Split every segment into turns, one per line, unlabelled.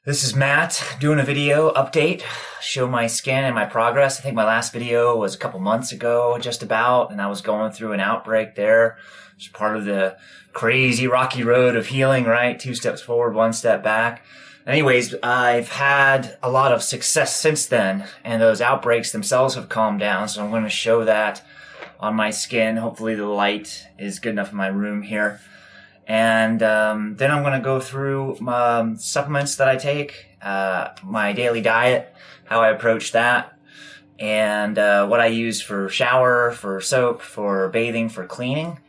This is Matt doing a video update, show my skin and my progress. I think my last video was a couple months ago, just about, and I was going through an outbreak there. It's part of the crazy rocky road of healing, right? 2 steps forward, 1 step back. Anyways, I've had a lot of success since then, and those outbreaks themselves have calmed down, so I'm going to show that on my skin. Hopefully the light is good enough in my room here. And then I'm going to go through supplements that I take, my daily diet, how I approach that, and what I use for shower, for soap, for bathing, for cleaning.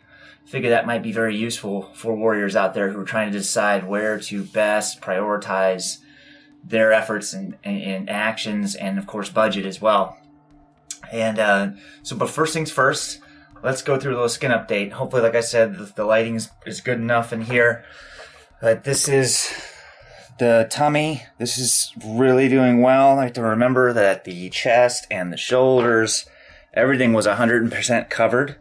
Figure that might be very useful for warriors out there who are trying to decide where to best prioritize their efforts and actions, and of course budget as well. And but first things first, let's go through a little skin update. Hopefully, like I said, the lighting is good enough in here. But this is the tummy. This is really doing well. I have to remember that the chest and the shoulders, everything was 100% covered.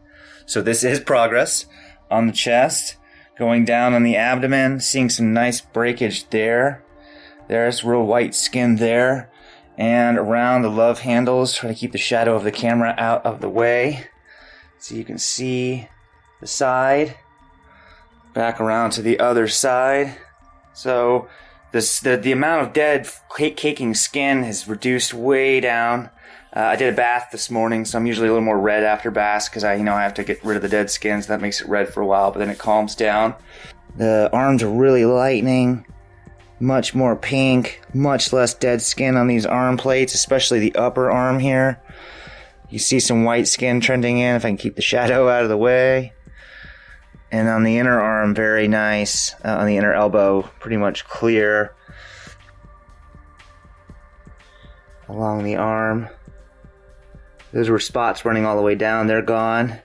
So this is progress on the chest. Going down on the abdomen, seeing some nice breakage there. There's real white skin there. And around the love handles, try to keep the shadow of the camera out of the way. So you can see the side, back around to the other side. So the amount of dead caking skin has reduced way down. I did a bath this morning, so I'm usually a little more red after baths because I have to get rid of the dead skin, so that makes it red for a while, but then it calms down. The arms are really lightening, much more pink, much less dead skin on these arm plates, especially the upper arm here. You see some white skin trending in, if I can keep the shadow out of the way. And on the inner arm, very nice. On the inner elbow, pretty much clear. Along the arm. Those were spots running all the way down. They're gone.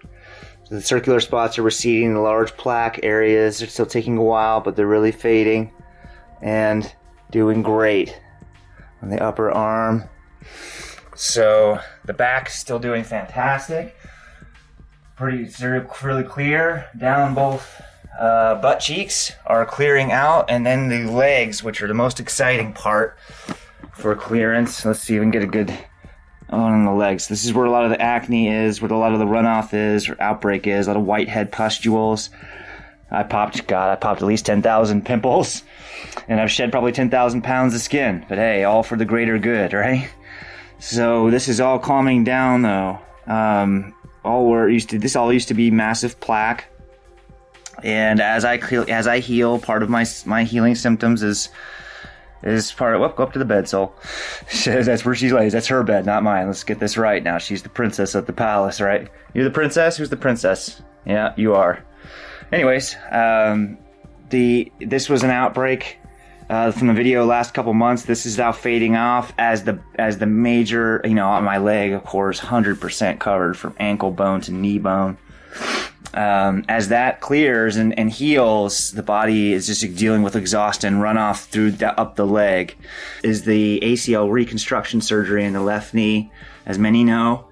The circular spots are receding. The large plaque areas are still taking a while, but they're really fading. And doing great. On the upper arm. So the back's still doing fantastic. Really clear. Down both butt cheeks are clearing out, and then the legs, which are the most exciting part for clearance. Let's see if we can get a good on the legs. This is where a lot of the acne is, where a lot of the runoff is, or outbreak is. A lot of whitehead pustules. I popped at least 10,000 pimples, and I've shed probably 10,000 pounds of skin. But hey, all for the greater good, right? So this is all calming down, though. This all used to be massive plaque, and as I heal, part of my healing symptoms is part of. Go up to the bed, Soul. That's where she lays. That's her bed, not mine. Let's get this right now. She's the princess of the palace, right? You're the princess. Who's the princess? Yeah, you are. Anyways, this was an outbreak. From the video last couple months. This is now fading off as the major, on my leg, of course, 100% covered from ankle bone to knee bone. As that clears and heals, the body is just dealing with exhaust and runoff up the leg. Is the ACL reconstruction surgery in the left knee, as many know.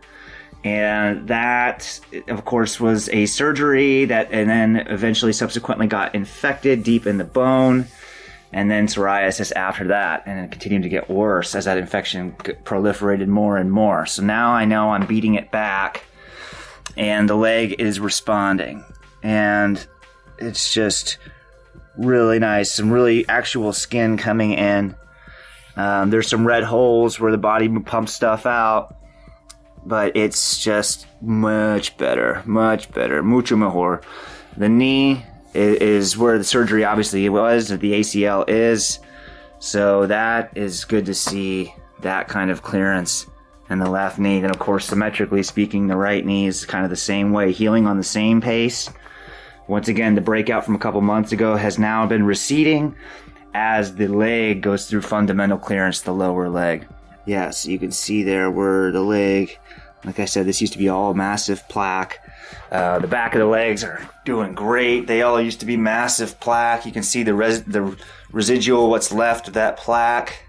And that, of course, was a surgery and then eventually subsequently got infected deep in the bone. And then psoriasis after that, and it continued to get worse as that infection proliferated more and more. So now I know I'm beating it back, and the leg is responding. And it's just really nice, some really actual skin coming in. There's some red holes where the body pumps stuff out, but it's just much better, mucho mejor. The knee is where the surgery obviously was, the ACL is, so that is good to see that kind of clearance in the left knee. And of course, symmetrically speaking, the right knee is kind of the same way, healing on the same pace. Once again, the breakout from a couple months ago has now been receding as the leg goes through fundamental clearance, the lower leg. Yeah, so you can see there where the leg, like I said, this used to be all massive plaque. The back of the legs are doing great. They all used to be massive plaque. You can see the residual, what's left of that plaque.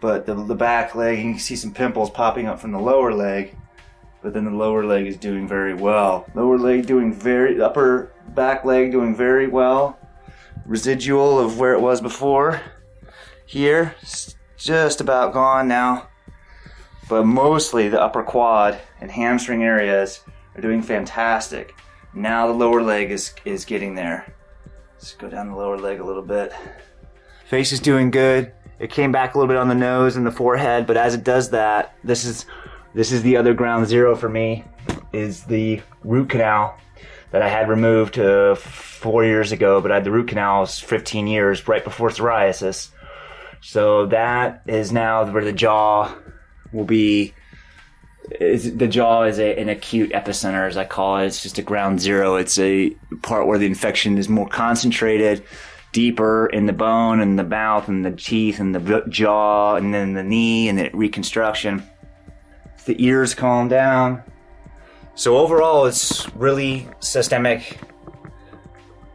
But the back leg, you can see some pimples popping up from the lower leg. But then the lower leg is doing very well. Upper back leg doing very well. Residual of where it was before. here. It's just about gone now. But mostly the upper quad and hamstring areas are doing fantastic. Now the lower leg is getting there. Let's go down the lower leg a little bit. Face is doing good. It came back a little bit on the nose and the forehead, but as it does that, this is the other ground zero for me, is the root canal that I had removed 4 years ago, but I had the root canals 15 years right before psoriasis. So that is now where the jaw will be. The jaw is an acute epicenter, as I call it. It's just a ground zero. It's a part where the infection is more concentrated, deeper in the bone and the mouth and the teeth and the jaw and then the knee and the reconstruction. The ears calm down. So overall, it's really systemic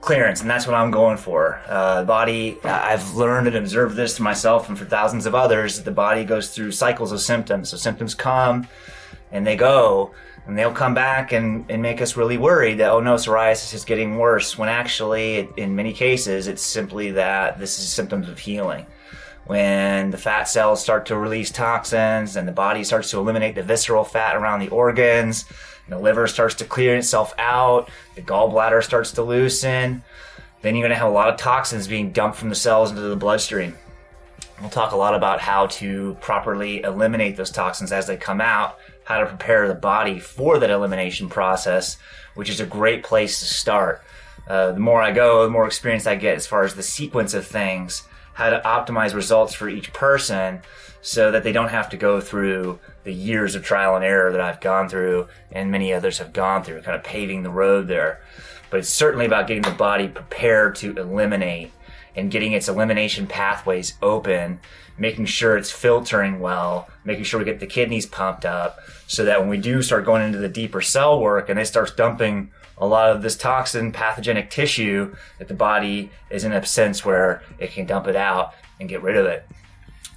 clearance, and that's what I'm going for. The body, I've learned and observed this to myself and for thousands of others, the body goes through cycles of symptoms. So symptoms come and they go, and they'll come back and make us really worried that, oh no, psoriasis is getting worse, when actually, in many cases, it's simply that this is symptoms of healing. When the fat cells start to release toxins and the body starts to eliminate the visceral fat around the organs, the liver starts to clear itself out, the gallbladder starts to loosen, then you're going to have a lot of toxins being dumped from the cells into the bloodstream. We'll talk a lot about how to properly eliminate those toxins as they come out, how to prepare the body for that elimination process, which is a great place to start. The more I go, the more experience I get as far as the sequence of things, how to optimize results for each person so that they don't have to go through the years of trial and error that I've gone through and many others have gone through, kind of paving the road there. But it's certainly about getting the body prepared to eliminate and getting its elimination pathways open, making sure it's filtering well, making sure we get the kidneys pumped up so that when we do start going into the deeper cell work and it starts dumping a lot of this toxin, pathogenic tissue, that the body is in a sense where it can dump it out and get rid of it.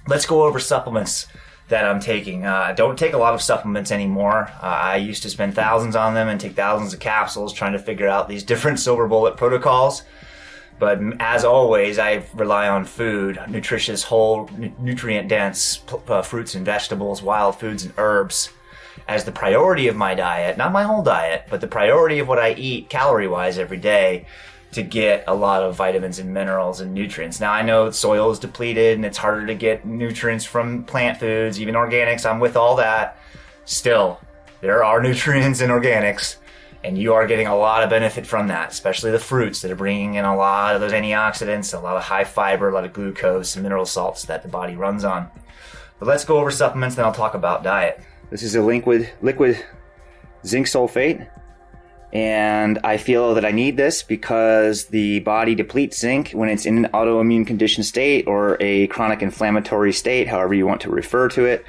Let's go over supplements that I'm taking. I don't take a lot of supplements anymore. I used to spend thousands on them and take thousands of capsules trying to figure out these different silver bullet protocols. But as always, I rely on food, nutritious, whole, nutrient-dense fruits and vegetables, wild foods and herbs as the priority of my diet. Not my whole diet, but the priority of what I eat calorie-wise every day to get a lot of vitamins and minerals and nutrients. Now, I know soil is depleted and it's harder to get nutrients from plant foods, even organics. I'm with all that. Still, there are nutrients in organics, and you are getting a lot of benefit from that, especially the fruits that are bringing in a lot of those antioxidants, a lot of high fiber, a lot of glucose and mineral salts that the body runs on. But let's go over supplements, then I'll talk about diet. This is a liquid zinc sulfate, and I feel that I need this because the body depletes zinc when it's in an autoimmune condition state or a chronic inflammatory state, however you want to refer to it.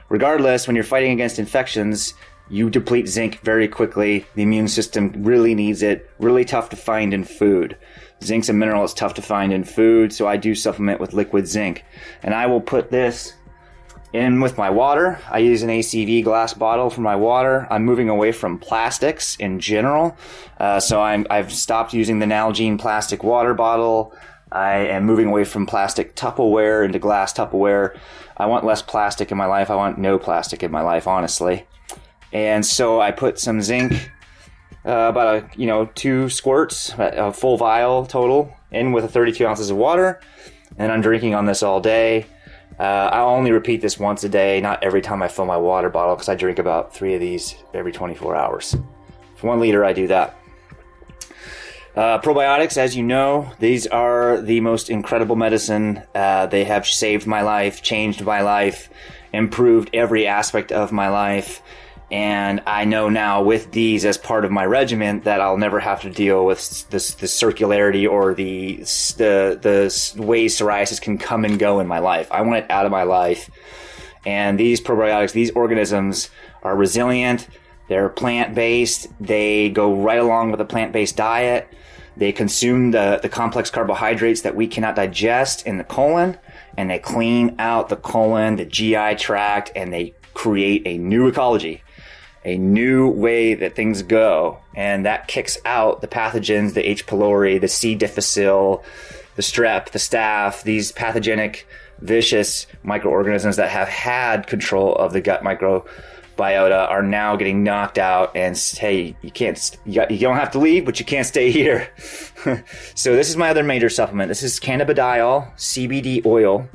Regardless, when you're fighting against infections, you deplete zinc very quickly. The immune system really needs it. Really tough to find in food. Zinc's a mineral. It's tough to find in food, so I do supplement with liquid zinc. And I will put this in with my water. I use an ACV glass bottle for my water. I'm moving away from plastics in general. So I've stopped using the Nalgene plastic water bottle. I am moving away from plastic Tupperware into glass Tupperware. I want less plastic in my life. I want no plastic in my life, honestly. And so I put some zinc, about 2 squirts, a full vial total, in with 32 ounces of water. And I'm drinking on this all day. I'll only repeat this once a day, not every time I fill my water bottle, because I drink about 3 of these every 24 hours. For 1 liter, I do that. Probiotics, as you know, these are the most incredible medicine. They have saved my life, changed my life, improved every aspect of my life. And I know now with these as part of my regimen that I'll never have to deal with the circularity or the ways psoriasis can come and go in my life. I want it out of my life. And these probiotics, these organisms are resilient. They're plant-based. They go right along with a plant-based diet. They consume the complex carbohydrates that we cannot digest in the colon, and they clean out the colon, the GI tract, and they create a new ecology, a new way that things go. And that kicks out the pathogens, the H. pylori, the C. difficile, the strep, the staph, these pathogenic, vicious microorganisms that have had control of the gut microbiota are now getting knocked out, and hey, you don't have to leave, but you can't stay here. So this is my other major supplement. This is Cannabidiol CBD oil.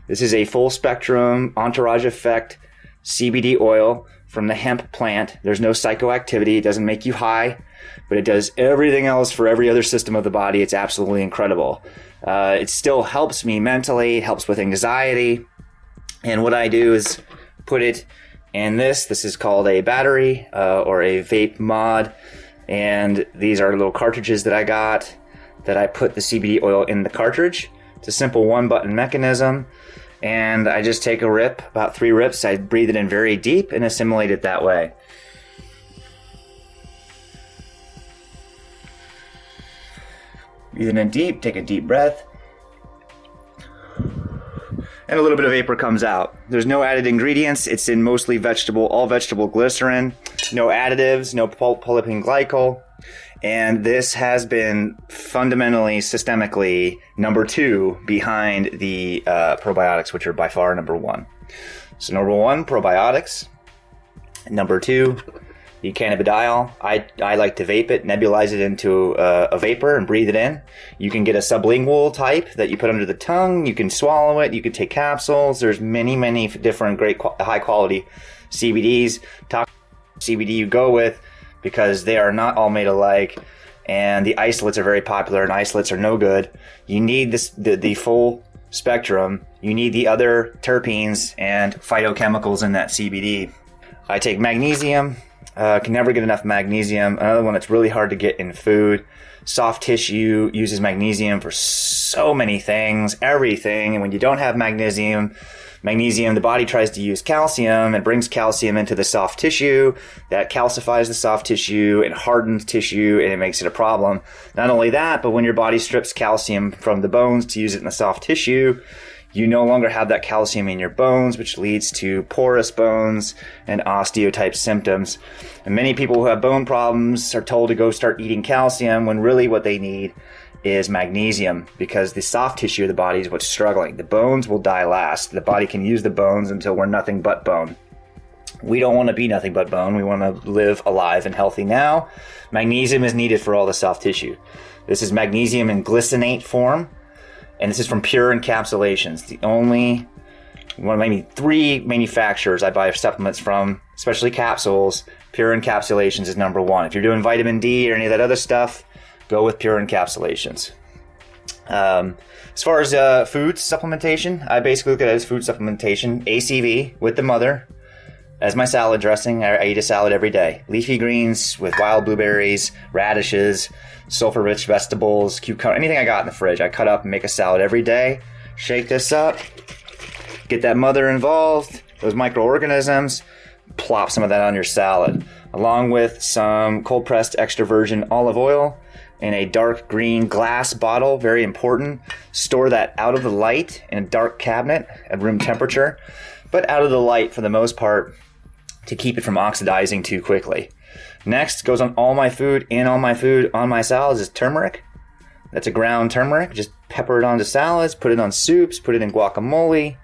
This is a full spectrum entourage effect CBD oil from the hemp plant. There's no psychoactivity. It doesn't make you high, but it does everything else for every other system of the body. It's absolutely incredible. It still helps me mentally, helps with anxiety. And what I do is put it in this. This is called a battery or a vape mod. And these are little cartridges that I got that I put the CBD oil in the cartridge. It's a simple one button mechanism. And I just take a rip, about 3 rips. I breathe it in very deep and assimilate it that way. Breathe it in deep, take a deep breath. And a little bit of vapor comes out. There's no added ingredients. It's in mostly all vegetable glycerin. No additives, no polyphenol glycol. And this has been fundamentally, systemically, number 2 behind the probiotics, which are by far number 1. So number 1, probiotics. Number 2, the cannabidiol. I like to vape it, nebulize it into a vapor and breathe it in. You can get a sublingual type that you put under the tongue. You can swallow it. You can take capsules. There's many different great high quality CBDs. Toxic CBD you go with, because they are not all made alike, and the isolates are very popular, and isolates are no good. You need the full spectrum. You need the other terpenes and phytochemicals in that CBD. I take magnesium. Can never get enough magnesium. Another one that's really hard to get in food. Soft tissue uses magnesium for so many things, everything. And when you don't have magnesium, the body tries to use calcium and brings calcium into the soft tissue. That calcifies the soft tissue and hardens tissue, and it makes it a problem. Not only that, but when your body strips calcium from the bones to use it in the soft tissue, you no longer have that calcium in your bones, which leads to porous bones and osteotype symptoms. And many people who have bone problems are told to go start eating calcium, when really what they need is magnesium, because the soft tissue of the body is what's struggling. The bones will die last. The body can use the bones until we're nothing but bone. We don't want to be nothing but bone. We want to live alive and healthy now. Magnesium is needed for all the soft tissue. This is magnesium in glycinate form, and this is from Pure Encapsulations. The only one of maybe 3 manufacturers I buy supplements from, especially capsules. Pure Encapsulations is number 1. If you're doing vitamin D or any of that other stuff, go with Pure Encapsulations. As far as food supplementation, I basically look at it as food supplementation. ACV with the mother as my salad dressing. I eat a salad every day. Leafy greens with wild blueberries, radishes, sulfur-rich vegetables, cucumber, anything I got in the fridge. I cut up and make a salad every day. Shake this up. Get that mother involved, those microorganisms. Plop some of that on your salad, along with some cold-pressed extra virgin olive oil in a dark green glass bottle. Very important. Store that out of the light in a dark cabinet at room temperature, but out of the light for the most part to keep it from oxidizing too quickly. Next goes on all my food. On my salads is turmeric. That's a ground turmeric. Just pepper it onto salads, put it on soups, put it in guacamole.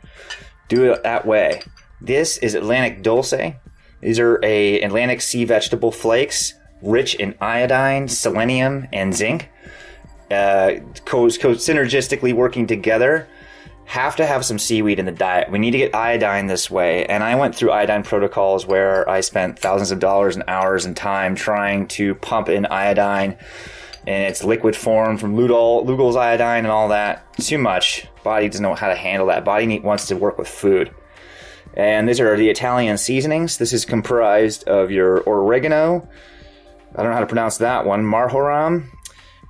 Do it that way. This is Atlantic Dulce. These are Atlantic sea vegetable flakes, rich in iodine, selenium, and zinc. Synergistically working together. Have to have some seaweed in the diet. We need to get iodine this way. And I went through iodine protocols where I spent thousands of dollars and hours and time trying to pump in iodine in its liquid form from Lugol's iodine and all that. Too much. Body doesn't know how to handle that. Body wants to work with food. And these are the Italian seasonings. This is comprised of your oregano. I don't know how to pronounce that one. Marjoram.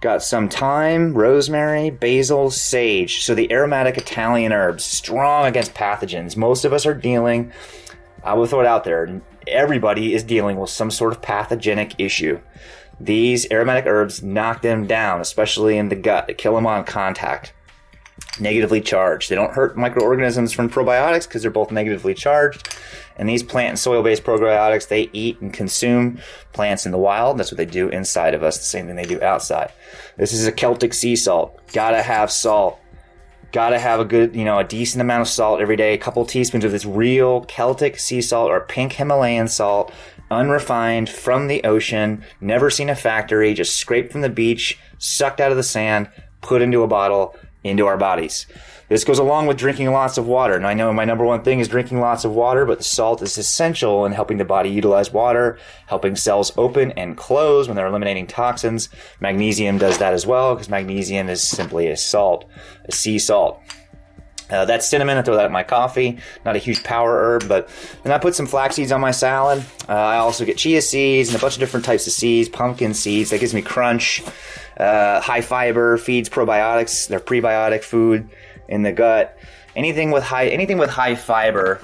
Got some thyme, rosemary, basil, sage. So the aromatic Italian herbs, strong against pathogens. Most of us are dealing, I will throw it out there, everybody is dealing with some sort of pathogenic issue. These aromatic herbs knock them down, especially in the gut. They kill them on contact. Negatively charged. They don't hurt microorganisms from probiotics because they're both negatively charged. And these plant and soil-based probiotics, they eat and consume plants in the wild. That's what they do inside of us, the same thing they do outside. This is a Celtic sea salt. Gotta have salt. Gotta have a good, a decent amount of salt every day. A couple teaspoons of this real Celtic sea salt or pink Himalayan salt, unrefined from the ocean, never seen a factory, just scraped from the beach, sucked out of the sand, put into a bottle, into our bodies. This goes along with drinking lots of water. And I know my number one thing is drinking lots of water, but the salt is essential in helping the body utilize water, helping cells open and close when they're eliminating toxins. Magnesium does that as well, because magnesium is simply a salt, a sea salt. That's cinnamon. I throw that in my coffee. Not a huge power herb, but then I put some flax seeds on my salad. I also get chia seeds and a bunch of different types of seeds, pumpkin seeds. That gives me crunch. High fiber feeds probiotics. They're prebiotic food in the gut. Anything with high fiber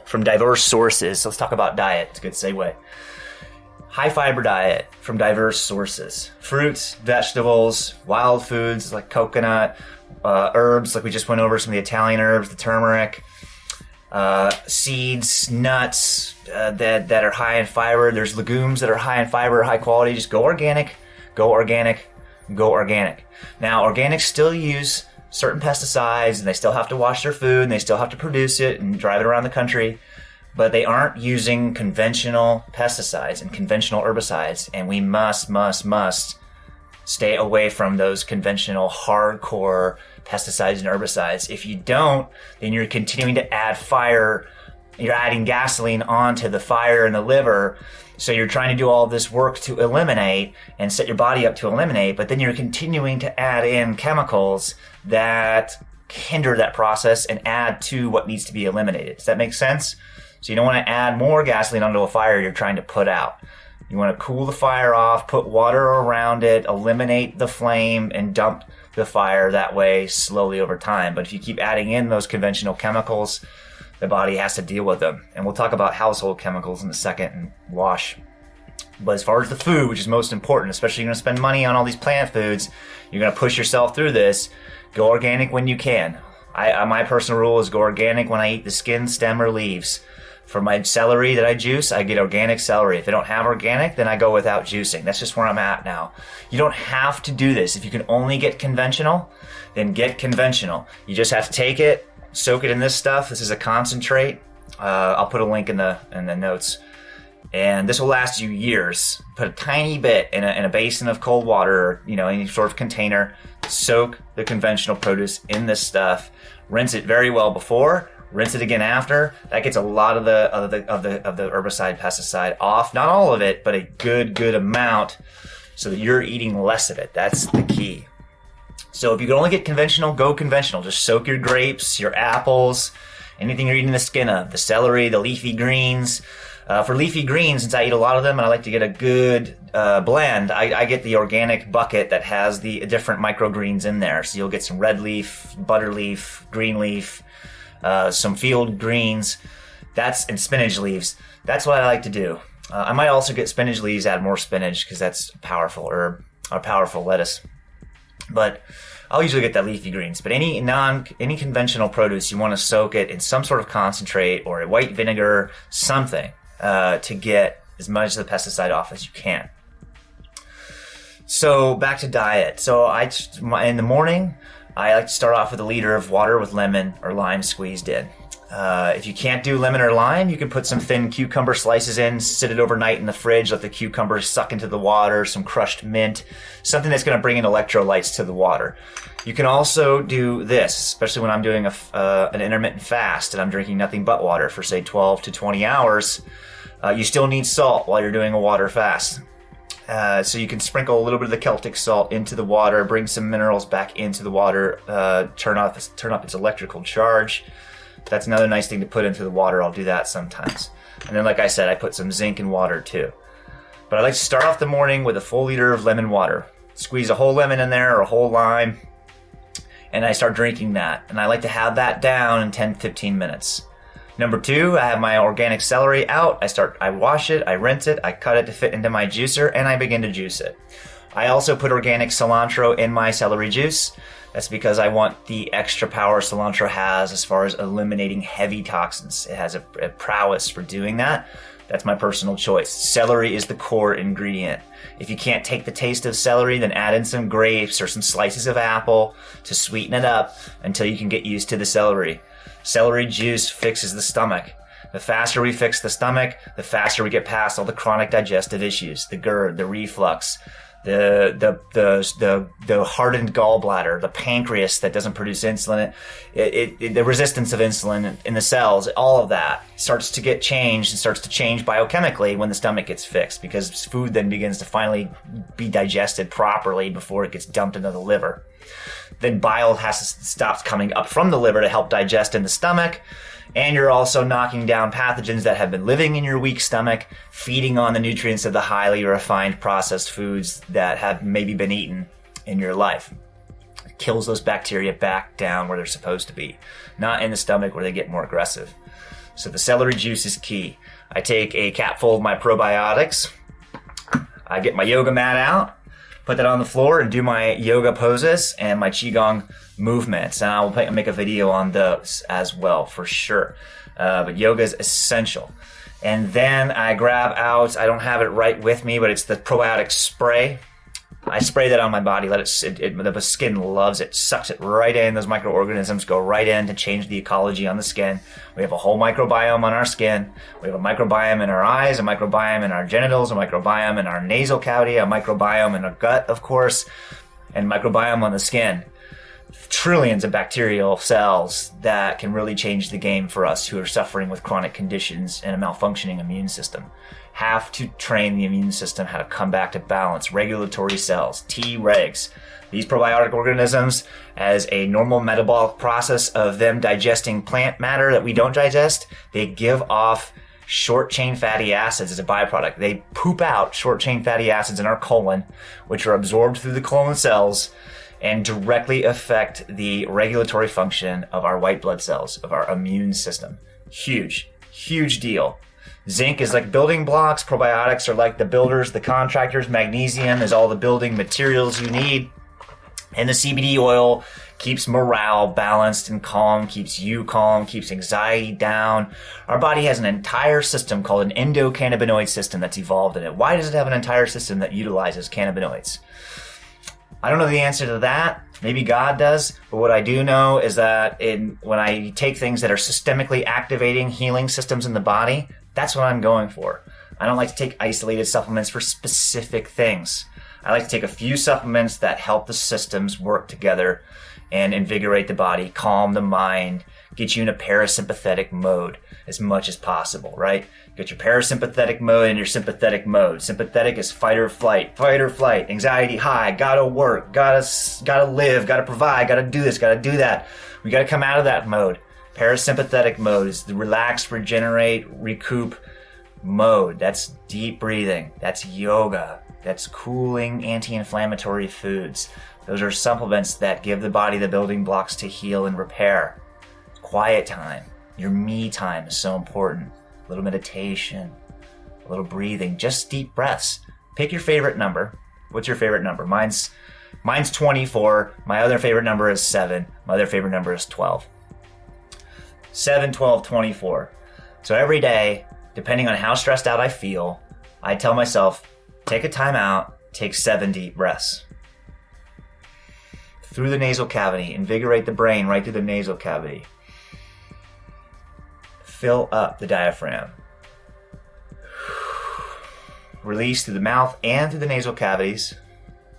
from diverse sources. So let's talk about diet. It's a good segue. High fiber diet from diverse sources. Fruits, vegetables, wild foods like coconut, herbs like we just went over, some of the Italian herbs, the turmeric, seeds, nuts that are high in fiber. There's legumes that are high in fiber, high quality. Just go organic, go organic, go organic. Now, organics still use certain pesticides, and they still have to wash their food, and they still have to produce it and drive it around the country, but they aren't using conventional pesticides and conventional herbicides, and we must stay away from those conventional hardcore pesticides and herbicides. If you don't, then you're continuing to add fire. You're adding gasoline onto the fire in the liver. So you're trying to do all this work to eliminate and set your body up to eliminate, but then you're continuing to add in chemicals that hinder that process and add to what needs to be eliminated. Does that make sense? So you don't want to add more gasoline onto a fire you're trying to put out. You want to cool the fire off, put water around it, eliminate the flame, and dump the fire that way slowly over time. But if you keep adding in those conventional chemicals, the body has to deal with them. And we'll talk about household chemicals in a second and wash. But as far as the food, which is most important, especially you're going to spend money on all these plant foods, you're going to push yourself through this. Go organic when you can. My personal rule is go organic when I eat the skin, stem, or leaves. For my celery that I juice, I get organic celery. If I don't have organic, then I go without juicing. That's just where I'm at now. You don't have to do this. If you can only get conventional, then get conventional. You just have to take it, soak it in this stuff. This is a concentrate. I'll put a link in the notes. And this will last you years. Put a tiny bit in a basin of cold water, or any sort of container. Soak the conventional produce in this stuff. Rinse it very well before. Rinse it again after. That gets a lot of the herbicide, pesticide off. Not all of it, but a good amount, so that you're eating less of it. That's the key. So if you can only get conventional, go conventional. Just soak your grapes, your apples, anything you're eating the skin of, the celery, the leafy greens. For leafy greens, since I eat a lot of them and I like to get a good blend, I get the organic bucket that has the different microgreens in there. So you'll get some red leaf, butter leaf, green leaf, some field greens, and spinach leaves. That's what I like to do. I might also get spinach leaves, add more spinach, because that's a powerful herb, or powerful lettuce. But I'll usually get that leafy greens. But any conventional produce, you want to soak it in some sort of concentrate or a white vinegar, something, to get as much of the pesticide off as you can. So back to diet. So in the morning, I like to start off with a liter of water with lemon or lime squeezed in. If you can't do lemon or lime, you can put some thin cucumber slices in, sit it overnight in the fridge, let the cucumbers suck into the water, some crushed mint, something that's going to bring in electrolytes to the water. You can also do this, especially when I'm doing an intermittent fast and I'm drinking nothing but water for, say, 12 to 20 hours. You still need salt while you're doing a water fast. So you can sprinkle a little bit of the Celtic salt into the water, bring some minerals back into the water, turn up its electrical charge. That's another nice thing to put into the water. I'll do that sometimes. And then, like I said, I put some zinc in water too. But I like to start off the morning with a full liter of lemon water. Squeeze a whole lemon in there or a whole lime, and I start drinking that. And I like to have that down in 10-15 minutes. Number 2, I have my organic celery out. I wash it, I rinse it, I cut it to fit into my juicer, and I begin to juice it. I also put organic cilantro in my celery juice. That's because I want the extra power cilantro has as far as eliminating heavy toxins. It has a prowess for doing that. That's my personal choice. Celery is the core ingredient. If you can't take the taste of celery, then add in some grapes or some slices of apple to sweeten it up until you can get used to the celery. Celery juice fixes the stomach. The faster we fix the stomach, the faster we get past all the chronic digestive issues, the GERD, the reflux, the hardened gallbladder, the pancreas that doesn't produce insulin, the resistance of insulin in the cells, all of that starts to get changed and starts to change biochemically when the stomach gets fixed, because food then begins to finally be digested properly before it gets dumped into the liver. Then bile has to stop coming up from the liver to help digest in the stomach. And you're also knocking down pathogens that have been living in your weak stomach, feeding on the nutrients of the highly refined processed foods that have maybe been eaten in your life. It kills those bacteria back down where they're supposed to be, not in the stomach where they get more aggressive. So the celery juice is key. I take a capful of my probiotics. I get my yoga mat out, put that on the floor and do my yoga poses and my Qigong movements. And I will make a video on those as well for sure. But yoga is essential. And then I grab out, I don't have it right with me, but it's the probiotic spray. I spray that on my body, the skin loves it, sucks it right in. Those microorganisms go right in to change the ecology on the skin. We have a whole microbiome on our skin. We have a microbiome in our eyes, a microbiome in our genitals, a microbiome in our nasal cavity, a microbiome in our gut, of course, and microbiome on the skin. Trillions of bacterial cells that can really change the game for us who are suffering with chronic conditions and a malfunctioning immune system. Have to train the immune system how to come back to balance. Regulatory cells, Tregs. These probiotic organisms, as a normal metabolic process of them digesting plant matter that we don't digest, they give off short-chain fatty acids as a byproduct. They poop out short-chain fatty acids in our colon, which are absorbed through the colon cells and directly affect the regulatory function of our white blood cells, of our immune system. Huge, huge deal. Zinc is like building blocks. Probiotics are like the builders, the contractors. Magnesium is all the building materials you need. And the CBD oil keeps morale balanced and calm, keeps you calm, keeps anxiety down. Our body has an entire system called an endocannabinoid system that's evolved in it. Why does it have an entire system that utilizes cannabinoids? I don't know the answer to that. Maybe God does. But what I do know is that when I take things that are systemically activating healing systems in the body, that's what I'm going for. I don't like to take isolated supplements for specific things. I like to take a few supplements that help the systems work together and invigorate the body, calm the mind, get you in a parasympathetic mode as much as possible, right? Get your parasympathetic mode and your sympathetic mode. Sympathetic is fight or flight, anxiety high, gotta work, gotta live, gotta provide, gotta do this, gotta do that. We gotta come out of that mode. Parasympathetic mode is the relax, regenerate, recoup mode. That's deep breathing. That's yoga. That's cooling, anti-inflammatory foods. Those are supplements that give the body the building blocks to heal and repair. Quiet time. Your me time is so important. A little meditation, a little breathing, just deep breaths. Pick your favorite number. What's your favorite number? Mine's 24. My other favorite number is 7. My other favorite number is 12. 7, 12, 24. So every day, depending on how stressed out I feel, I tell myself, take a time out, take 7 deep breaths. Through the nasal cavity, invigorate the brain right through the nasal cavity. Fill up the diaphragm. Release through the mouth and through the nasal cavities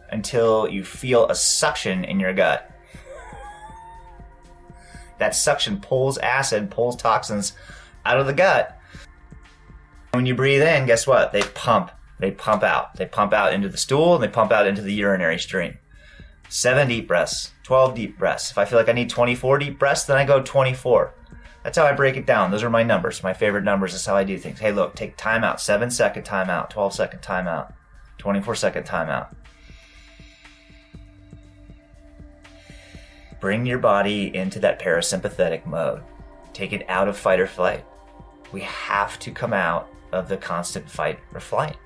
until you feel a suction in your gut. That suction pulls acid, pulls toxins out of the gut. When you breathe in, guess what? They pump out. They pump out into the stool and they pump out into the urinary stream. 7 deep breaths, 12 deep breaths. If I feel like I need 24 deep breaths, then I go 24. That's how I break it down. Those are my numbers. My favorite numbers is how I do things. Hey, look, take time out. 7-second time out, 12-second time out, 24-second time out. Bring your body into that parasympathetic mode. Take it out of fight or flight. We have to come out of the constant fight or flight.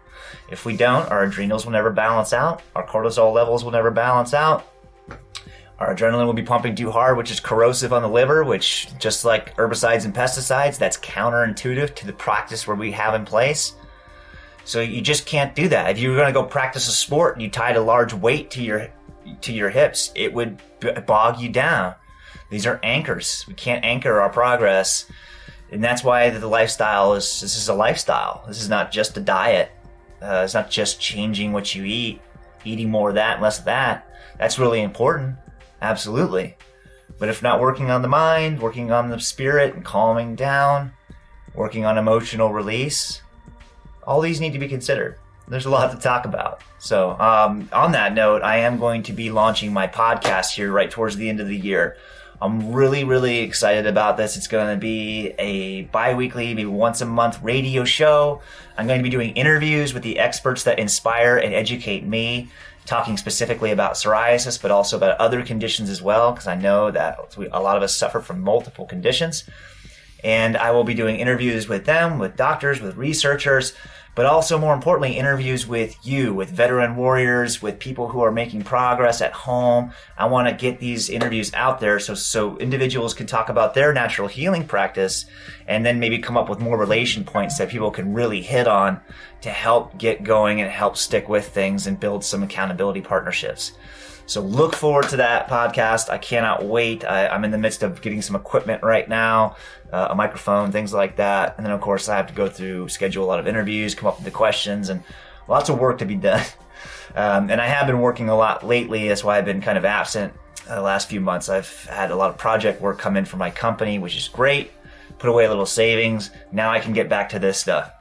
If we don't, our adrenals will never balance out. Our cortisol levels will never balance out. Our adrenaline will be pumping too hard, which is corrosive on the liver, which, just like herbicides and pesticides, that's counterintuitive to the practice where we have in place. So you just can't do that. If you were going to go practice a sport and you tied a large weight to your hips, it would bog you down. These are anchors. We can't anchor our progress. And that's why this is a lifestyle. This is not just a diet. It's not just changing what you eat, eating more of that and less of that. That's really important. Absolutely. But if not working on the mind, working on the spirit and calming down, working on emotional release, all these need to be considered. There's a lot to talk about. So on that note, I am going to be launching my podcast here right towards the end of the year. I'm really, really excited about this. It's going to be a bi-weekly, maybe once a month radio show. I'm going to be doing interviews with the experts that inspire and educate me, talking specifically about psoriasis, but also about other conditions as well, because I know that a lot of us suffer from multiple conditions. And I will be doing interviews with them, with doctors, with researchers, but also more importantly, interviews with you, with veteran warriors, with people who are making progress at home. I want to get these interviews out there so individuals can talk about their natural healing practice and then maybe come up with more relation points that people can really hit on to help get going and help stick with things and build some accountability partnerships. So look forward to that podcast. I cannot wait. I'm in the midst of getting some equipment right now, a microphone, things like that. And then, of course, I have to go through, schedule a lot of interviews, come up with the questions, and lots of work to be done. And I have been working a lot lately. That's why I've been kind of absent the last few months. I've had a lot of project work come in for my company, which is great. Put away a little savings. Now I can get back to this stuff.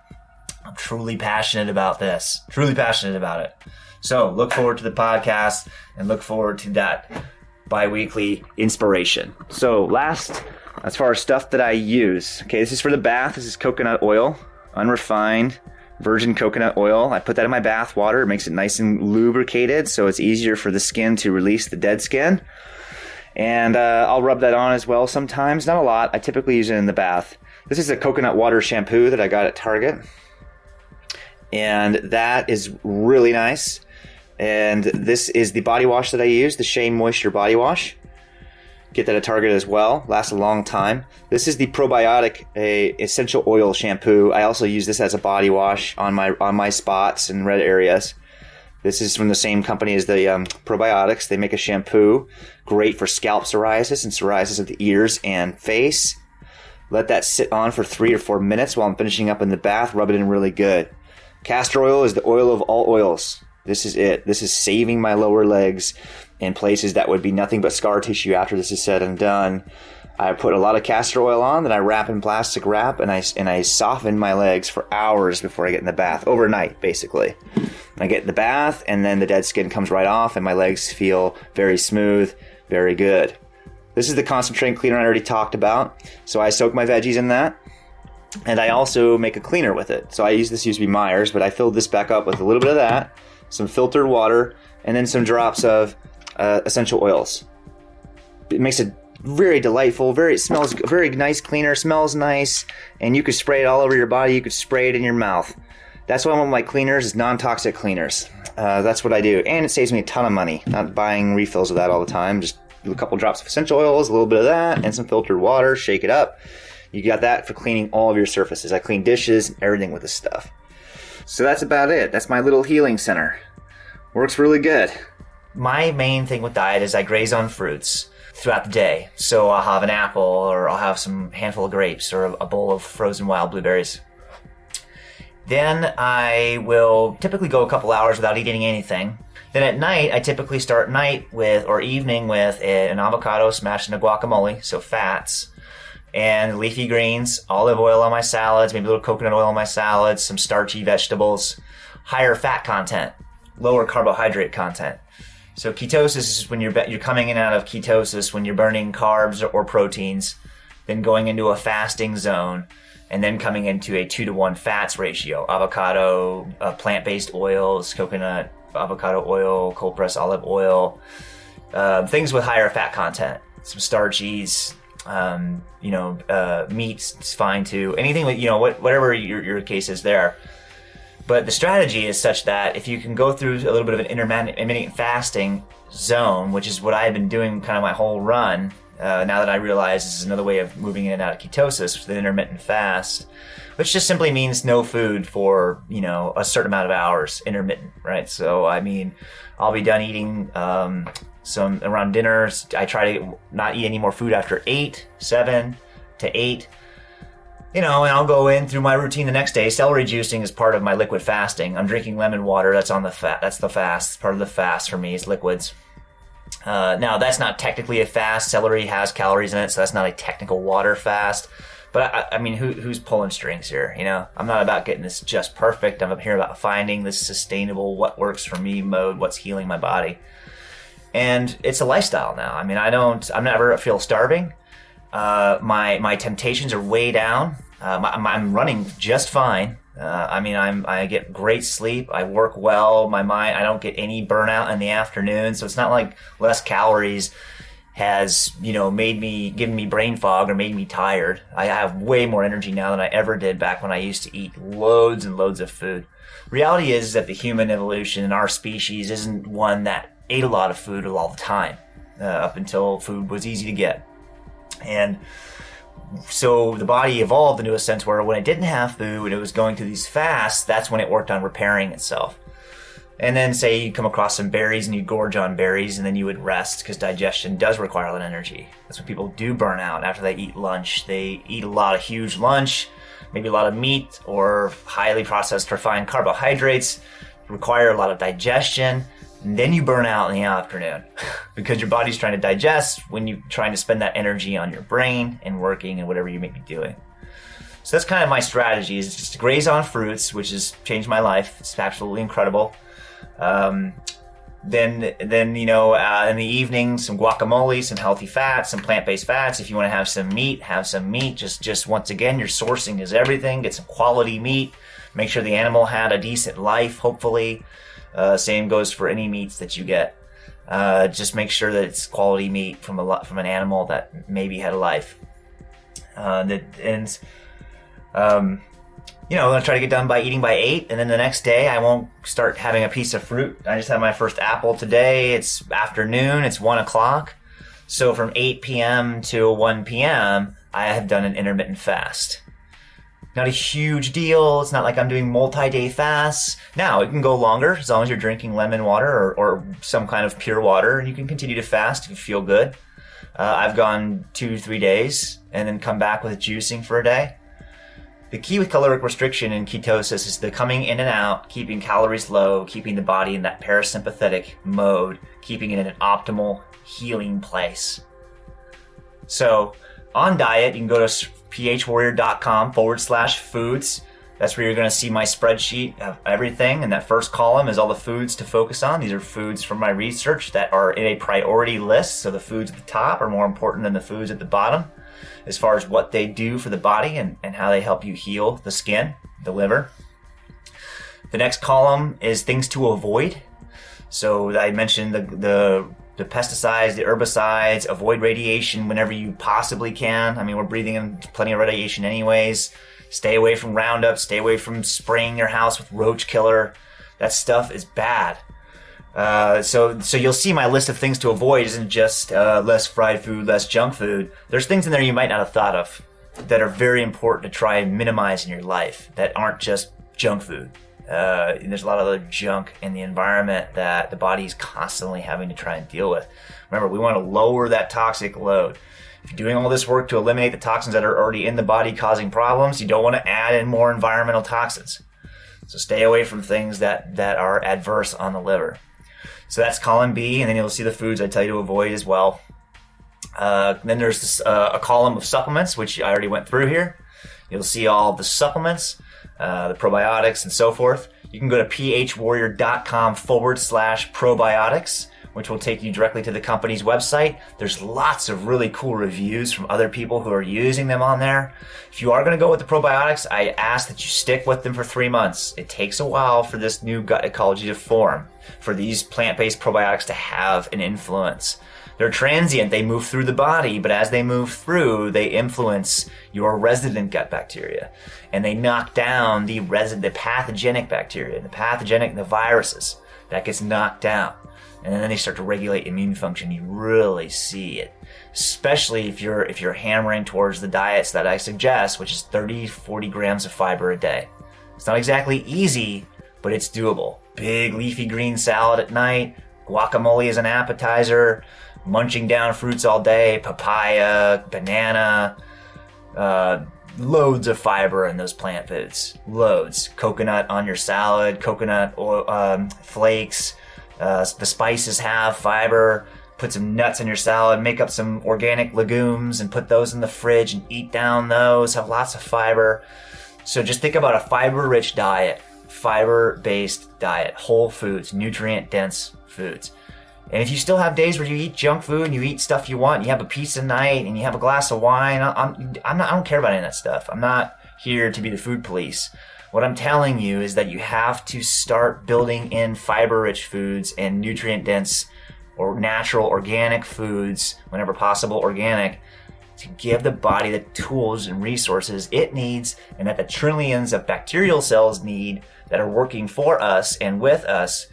I'm truly passionate about this. Truly passionate about it. So look forward to the podcast and look forward to that bi-weekly inspiration. So last, as far as stuff that I use, okay, this is for the bath. This is coconut oil, unrefined virgin coconut oil. I put that in my bath water. It makes it nice and lubricated, so it's easier for the skin to release the dead skin. And I'll rub that on as well sometimes, not a lot. I typically use it in the bath. This is a coconut water shampoo that I got at Target. And that is really nice. And this is the body wash that I use, the Shea Moisture Body Wash. Get that at Target as well. Lasts a long time. This is the probiotic essential oil shampoo. I also use this as a body wash on my spots and red areas. This is from the same company as the probiotics. They make a shampoo great for scalp psoriasis and psoriasis of the ears and face. Let that sit on for 3 or 4 minutes while I'm finishing up in the bath. Rub it in really good. Castor oil is the oil of all oils. This is it. This is saving my lower legs in places that would be nothing but scar tissue after this is said and done. I put a lot of castor oil on, then I wrap in plastic wrap, and I soften my legs for hours before I get in the bath. Overnight, basically. I get in the bath, and then the dead skin comes right off, and my legs feel very smooth, very good. This is the concentrated cleaner I already talked about. So I soak my veggies in that. And I also make a cleaner with it. So this used to be Myers, but I filled this back up with a little bit of that, some filtered water, and then some drops of essential oils. It makes it very delightful. It smells very nice cleaner, smells nice, and you could spray it all over your body. You could spray it in your mouth. That's why one of my cleaners is non-toxic cleaners. That's what I do. And it saves me a ton of money, not buying refills of that all the time. Just a couple drops of essential oils, a little bit of that, and some filtered water, shake it up. You got that for cleaning all of your surfaces. I clean dishes and everything with this stuff. So that's about it. That's my little healing center. Works really good. My main thing with diet is I graze on fruits throughout the day. So I'll have an apple, or I'll have some handful of grapes, or a bowl of frozen wild blueberries. Then I will typically go a couple hours without eating anything. Then at night, I typically start evening with an avocado smashed in a guacamole, so fats, and leafy greens, olive oil on my salads, maybe a little coconut oil on my salads, some starchy vegetables, higher fat content, lower carbohydrate content. So ketosis is when you're coming in and out of ketosis, when you're burning carbs or proteins, then going into a fasting zone, and then coming into a 2-to-1 fats ratio. Avocado, plant-based oils, coconut, avocado oil, cold pressed olive oil, things with higher fat content, some starchies, meats is fine too. Anything with, whatever your case is there. But the strategy is such that if you can go through a little bit of an intermittent fasting zone, which is what I've been doing kind of my whole run, now that I realize this is another way of moving in and out of ketosis, the intermittent fast, which just simply means no food for, a certain amount of hours, intermittent, right? So, I mean, I'll be done eating some around dinners. I try to not eat any more food after 7 to 8. And I'll go in through my routine the next day. Celery juicing is part of my liquid fasting. I'm drinking lemon water. That's on the fat. That's the fast. It's part of the fast for me. It's liquids. Now that's not technically a fast. Celery has calories in it, so that's not a technical water fast. But I mean, who's pulling strings here? I'm not about getting this just perfect. I'm here about finding this sustainable, what works for me mode, what's healing my body. And it's a lifestyle now. I mean, I'm never feel starving. My temptations are way down. I'm running just fine. I get great sleep. I work well. My mind, I don't get any burnout in the afternoon. So it's not like less calories has, given me brain fog or made me tired. I have way more energy now than I ever did back when I used to eat loads and loads of food. Reality is that the human evolution in our species isn't one that ate a lot of food all the time, up until food was easy to get. And so the body evolved into a sense where when it didn't have food and it was going through these fasts, that's when it worked on repairing itself. And then say you come across some berries and you gorge on berries, and then you would rest because digestion does require a lot of energy. That's when people do burn out after they eat lunch. They eat a lot of huge lunch, maybe a lot of meat or highly processed refined carbohydrates, require a lot of digestion. And then you burn out in the afternoon because your body's trying to digest when you're trying to spend that energy on your brain and working and whatever you may be doing. So that's kind of my strategy, is just to graze on fruits, which has changed my life. It's absolutely incredible. Then in the evening, some guacamole, some healthy fats, some plant-based fats. If you want to have some meat, have some meat. Just once again, your sourcing is everything. Get some quality meat. Make sure the animal had a decent life, hopefully. Same goes for any meats that you get. Just make sure that it's quality meat from an animal that maybe had a life. I'm gonna try to get done by eating by 8, and then the next day I won't start having a piece of fruit. I just had my first apple today. It's afternoon. It's 1 o'clock. So from 8 p.m. to 1 p.m. I have done an intermittent fast. Not a huge deal. It's not like I'm doing multi-day fasts. Now, it can go longer as long as you're drinking lemon water or some kind of pure water, and you can continue to fast if you feel good. I've gone 2-3 days and then come back with juicing for a day. The key with caloric restriction in ketosis is the coming in and out, keeping calories low, keeping the body in that parasympathetic mode, keeping it in an optimal healing place. So, on diet, you can go to phwarrior.com/foods. That's where you're going to see my spreadsheet of everything. And that first column is all the foods to focus on. These are foods from my research that are in a priority list. So the foods at the top are more important than the foods at the bottom, as far as what they do for the body and how they help you heal the skin, the liver. The next column is things to avoid. So I mentioned the pesticides, the herbicides, avoid radiation whenever you possibly can. I mean, we're breathing in plenty of radiation anyways. Stay away from Roundup, stay away from spraying your house with roach killer. That stuff is bad. So you'll see my list of things to avoid isn't just less fried food, less junk food. There's things in there you might not have thought of that are very important to try and minimize in your life that aren't just junk food. There's a lot of other junk in the environment that the body's constantly having to try and deal with. Remember, we want to lower that toxic load. If you're doing all this work to eliminate the toxins that are already in the body causing problems, you don't want to add in more environmental toxins. So stay away from things that are adverse on the liver. So that's column B, and then you'll see the foods I tell you to avoid as well. Then there's a column of supplements, which I already went through here. You'll see all of the supplements, the probiotics and so forth. You can go to phwarrior.com/probiotics, which will take you directly to the company's website. There's lots of really cool reviews from other people who are using them on there. If you are going to go with the probiotics, I ask that you stick with them for 3 months. It takes a while for this new gut ecology to form, for these plant-based probiotics to have an influence. They're transient, they move through the body, but as they move through, they influence your resident gut bacteria. And they knock down the pathogenic bacteria, the viruses. That gets knocked down. And then they start to regulate immune function. You really see it. Especially if you're hammering towards the diets that I suggest, which is 30, 40 grams of fiber a day. It's not exactly easy, but it's doable. Big leafy green salad at night, guacamole as an appetizer, munching down fruits all day, papaya, banana, loads of fiber in those plant foods. Loads. Coconut on your salad, coconut oil, flakes. The spices have fiber. Put some nuts in your salad, make up some organic legumes and put those in the fridge and eat down those. Have lots of fiber. So just think about a fiber-rich diet, fiber-based diet, whole foods, nutrient-dense foods. And if you still have days where you eat junk food and you eat stuff you want, and you have a pizza night and you have a glass of wine, I don't care about any of that stuff. I'm not here to be the food police. What I'm telling you is that you have to start building in fiber-rich foods and nutrient-dense or natural organic foods, whenever possible organic, to give the body the tools and resources it needs and that the trillions of bacterial cells need that are working for us and with us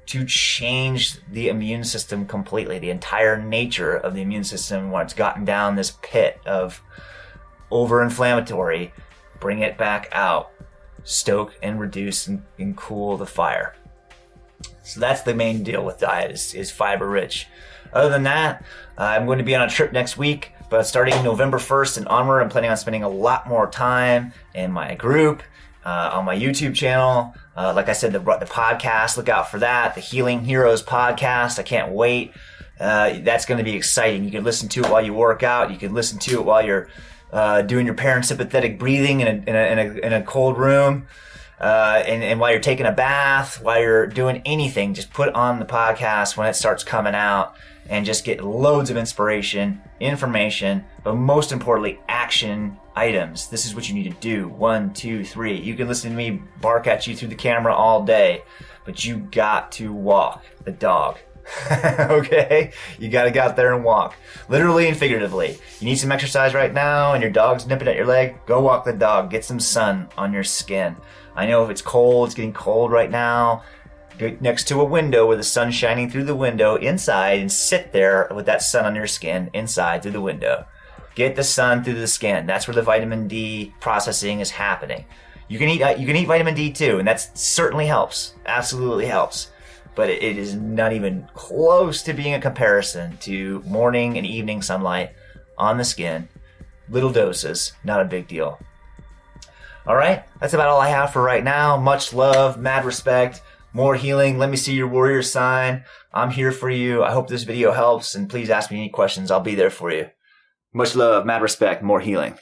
to change the immune system completely, the entire nature of the immune system when it's gotten down this pit of over-inflammatory, bring it back out, stoke and reduce and cool the fire. So that's the main deal with diet is fiber rich. Other than that, I'm going to be on a trip next week, but starting November 1st and onward, I'm planning on spending a lot more time in my group, on my YouTube channel. Like I said, the podcast, look out for that. The Healing Heroes podcast. I can't wait. That's going to be exciting. You can listen to it while you work out. You can listen to it while you're doing your parasympathetic breathing in a cold room. And while you're taking a bath, while you're doing anything, just put on the podcast when it starts coming out and just get loads of inspiration, information, but most importantly, action items. This is what you need to do. 1, 2, 3. You can listen to me bark at you through the camera all day, but you got to walk the dog. Okay? You got to get out there and walk. Literally and figuratively. You need some exercise right now and your dog's nipping at your leg, go walk the dog. Get some sun on your skin. I know if it's cold, it's getting cold right now. Go next to a window where the sun's shining through the window inside and sit there with that sun on your skin inside through the window. Get the sun through the skin. That's where the vitamin D processing is happening. You can eat vitamin D too, and that certainly helps. Absolutely helps. But it is not even close to being a comparison to morning and evening sunlight on the skin. Little doses, not a big deal. All right, that's about all I have for right now. Much love, mad respect, more healing. Let me see your warrior sign. I'm here for you. I hope this video helps, and please ask me any questions. I'll be there for you. Much love, mad respect, more healing.